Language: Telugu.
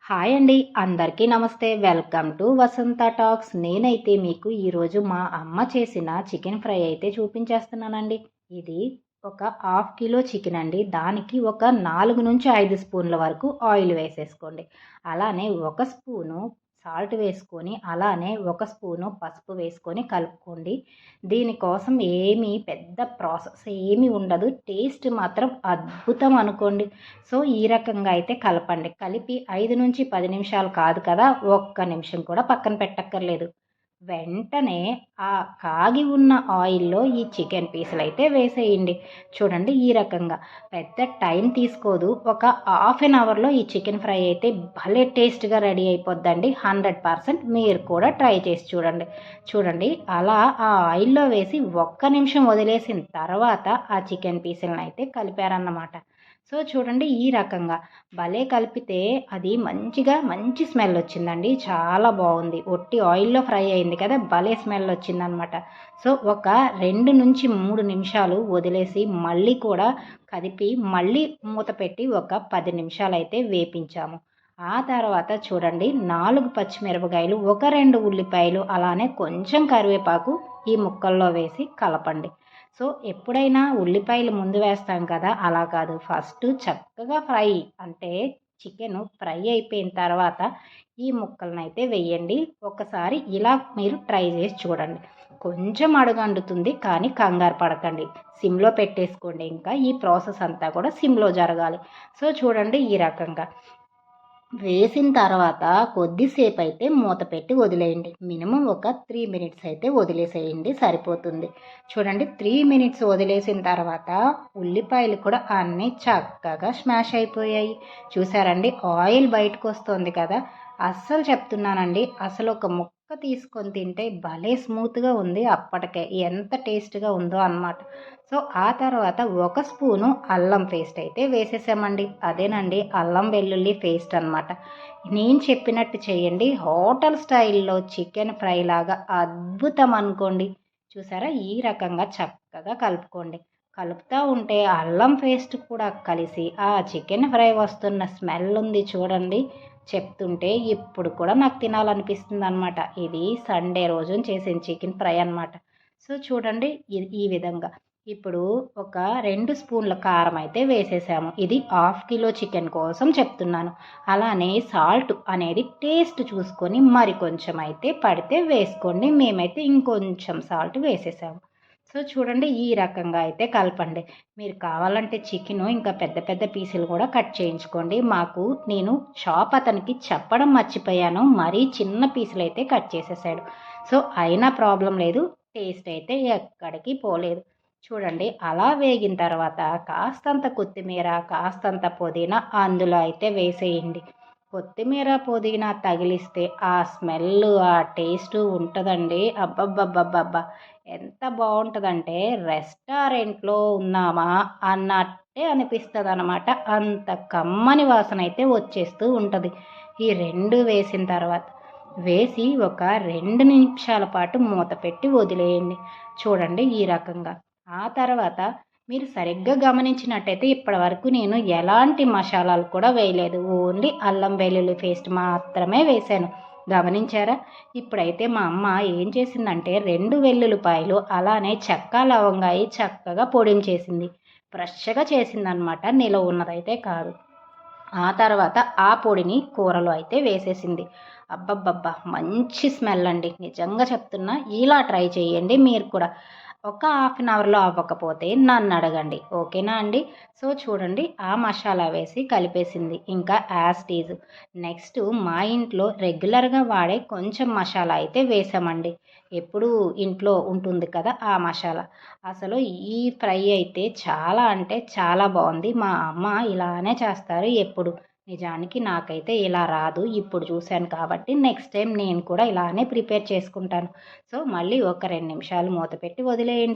హాయ్ అండి. అందరికీ నమస్తే. Welcome to Vasantha talks. నేనైతే మీకు ఈరోజు మా అమ్మ చేసిన చికెన్ ఫ్రై అయితే చూపించేస్తున్నానండి. ఇది ఒక హాఫ్ కిలో చికెన్ అండి. దానికి ఒక 4-5 స్పూన్ల వరకు ఆయిల్ వేసేసుకోండి. అలానే ఒక స్పూను సాల్ట్ వేసుకొని, అలానే ఒక స్పూను పసుపు వేసుకొని కలుపుకోండి. దీనికోసం ఏమీ పెద్ద ప్రాసెస్ ఏమీ ఉండదు. టేస్ట్ మాత్రం అద్భుతం అనుకోండి. సో ఈ రకంగా అయితే కలపండి. కలిపి 5-10 నిమిషాలు కాదు కదా, ఒక్క నిమిషం కూడా పక్కన పెట్టక్కర్లేదు. వెంటనే ఆ కాగి ఉన్న ఆయిల్‌లో ఈ చికెన్ పీసులైతే వేసేయండి. చూడండి ఈ రకంగా. పెద్ద టైం తీసుకోదు. ఒక హాఫ్ ఎన్ అవర్‌లో ఈ చికెన్ ఫ్రై అయితే భలే టేస్ట్‌గా రెడీ అయిపోద్దండి. 100% మీరు కూడా ట్రై చేసి చూడండి. చూడండి అలా ఆ ఆయిల్‌లో వేసి ఒక్క నిమిషం వదిలేసిన తర్వాత ఆ చికెన్ పీసులనైతే కలిపారన్నమాట. సో చూడండి ఈ రకంగా భలే కలిపితే అది మంచి స్మెల్ వచ్చిందండి. చాలా బాగుంది. ఒట్టి ఆయిల్లో ఫ్రై అయింది కదా, భలే స్మెల్ వచ్చిందనమాట. సో ఒక 2-3 నిమిషాలు వదిలేసి మళ్ళీ కూడా కదిపి మళ్ళీ మూత పెట్టి ఒక 10 నిమిషాలు అయితే వేపించాము. ఆ తర్వాత చూడండి 4 పచ్చిమిరపకాయలు, ఒక 2 ఉల్లిపాయలు, అలానే కొంచెం కరివేపాకు ఈ ముక్కల్లో వేసి కలపండి. సో ఎప్పుడైనా ఉల్లిపాయలు ముందు వేస్తాం కదా, అలా కాదు. ఫస్ట్ చక్కగా ఫ్రై అంటే చికెను ఫ్రై అయిపోయిన తర్వాత ఈ ముక్కలనైతే వేయండి. ఒకసారి ఇలా మీరు ట్రై చేసి చూడండి. కొంచెం అడుగంటుతుంది కానీ కంగారు పడకండి. సిమ్లో పెట్టేసుకోండి. ఇంకా ఈ ప్రాసెస్ అంతా కూడా సిమ్లో జరగాలి. సో చూడండి ఈ రకంగా వేసిన తర్వాత కొద్దిసేపు అయితే మూత పెట్టి వదిలేయండి. మినిమం ఒక 3 మినిట్స్ అయితే వదిలేసేయండి, సరిపోతుంది. చూడండి 3 మినిట్స్ వదిలేసిన తర్వాత ఉల్లిపాయలు కూడా అన్నీ చక్కగా స్మాష్ అయిపోయాయి. చూసారండి ఆయిల్ బయటకు వస్తుంది కదా. అస్సలు చెప్తున్నానండి, అసలు ఒక ముక్క తీసుకొని తింటే భలే స్మూత్గా ఉంది. అప్పటికే ఎంత టేస్ట్గా ఉందో అన్నమాట. సో ఆ తర్వాత ఒక స్పూను అల్లం పేస్ట్ అయితే వేసేసామండి. అదేనండి అల్లం వెల్లుల్లి పేస్ట్ అన్నమాట. నేను చెప్పినట్టు చేయండి. హోటల్ స్టైల్లో చికెన్ ఫ్రై లాగా అద్భుతం అనుకోండి. చూసారా ఈ రకంగా చక్కగా కలుపుకోండి. కలుపుతూ ఉంటే అల్లం పేస్ట్ కూడా కలిసి ఆ చికెన్ ఫ్రై వస్తున్న స్మెల్ ఉంది చూడండి. చెప్తుంటే ఇప్పుడు కూడా నాకు తినాలనిపిస్తుంది అనమాట. ఇది సండే రోజున చేసిన చికెన్ ఫ్రై అనమాట. సో చూడండి ఈ విధంగా ఇప్పుడు ఒక 2 స్పూన్ల కారం అయితే వేసేసాము. ఇది హాఫ్ కిలో చికెన్ కోసం చెప్తున్నాను. అలానే సాల్ట్ అనేది టేస్ట్ చూసుకొని మరి కొంచెం అయితే పడితే వేసుకోండి. మేమైతే ఇంకొంచెం సాల్ట్ వేసేసాము. సో చూడండి ఈ రకంగా అయితే కలపండి. మీరు కావాలంటే చికెను ఇంకా పెద్ద పెద్ద పీసులు కూడా కట్ చేయించుకోండి. నేను షాప్ అతనికి చెప్పడం మర్చిపోయాను. మరీ చిన్న పీసులు అయితే కట్ చేసేసాడు. సో అయినా ప్రాబ్లం లేదు. టేస్ట్ అయితే ఎక్కడికి పోలేదు. చూడండి అలా వేగిన తర్వాత కాస్తంత కొత్తిమీర, కాస్తంత పుదీనా అందులో అయితే వేసేయండి. కొత్తిమీర పుదీనా తగిలిస్తే ఆ స్మెల్ ఆ టేస్ట్ ఉంటుందండి. అబ్బబ్బబ్బబ్బబ్బా, ఎంత బాగుంటుందంటే రెస్టారెంట్లో ఉన్నామా అన్నట్టే అనిపిస్తుంది అనమాట. అంత కమ్మని వాసన అయితే వచ్చేస్తూ ఉంటుంది. ఈ 2 వేసిన తర్వాత వేసి ఒక 2 నిమిషాల పాటు మూత పెట్టి వదిలేయండి. చూడండి ఈ రకంగా. ఆ తర్వాత మీరు సరిగ్గా గమనించినట్టయితే ఇప్పటి వరకు నేను ఎలాంటి మసాలాలు కూడా వేయలేదు. ఓన్లీ అల్లం వెల్లుల్లి పేస్ట్ మాత్రమే వేశాను. గమనించారా? ఇప్పుడైతే మా అమ్మ ఏం చేసిందంటే 2 వెల్లుల్లిపాయలు అలానే చెక్క లవంగాయి చక్కగా పొడించేసింది. ఫ్రెష్గా చేసిందనమాట, నిలవ ఉన్నదైతే కాదు. ఆ తర్వాత ఆ పొడిని కూరలో అయితే వేసేసింది. అబ్బబ్బబ్బా, మంచి స్మెల్ అండి. నిజంగా చెప్తున్నా, ఇలా ట్రై చేయండి మీరు కూడా. ఒక హాఫ్ అన్ అవర్లో అవ్వకపోతే నన్ను అడగండి, ఓకేనా అండి. సో చూడండి ఆ మసాలా వేసి కలిపేసింది. ఇంకా యాజ్ టీజ్ నెక్స్ట్ మా ఇంట్లో రెగ్యులర్గా వాడే కొంచెం మసాలా అయితే వేసామండి. ఎప్పుడు ఇంట్లో ఉంటుంది కదా ఆ మసాలా. అసలు ఈ ఫ్రై అయితే చాలా అంటే చాలా బాగుంది. మా అమ్మ ఇలానే చేస్తారు ఎప్పుడు. నిజానికి నాకైతే ఇలా రాదు. ఇప్పుడు చూశాను కాబట్టి నెక్స్ట్ టైం నేను కూడా ఇలానే ప్రిపేర్ చేసుకుంటాను. సో మళ్ళీ ఒక 2 నిమిషాలు మూత పెట్టి వదిలేయండి.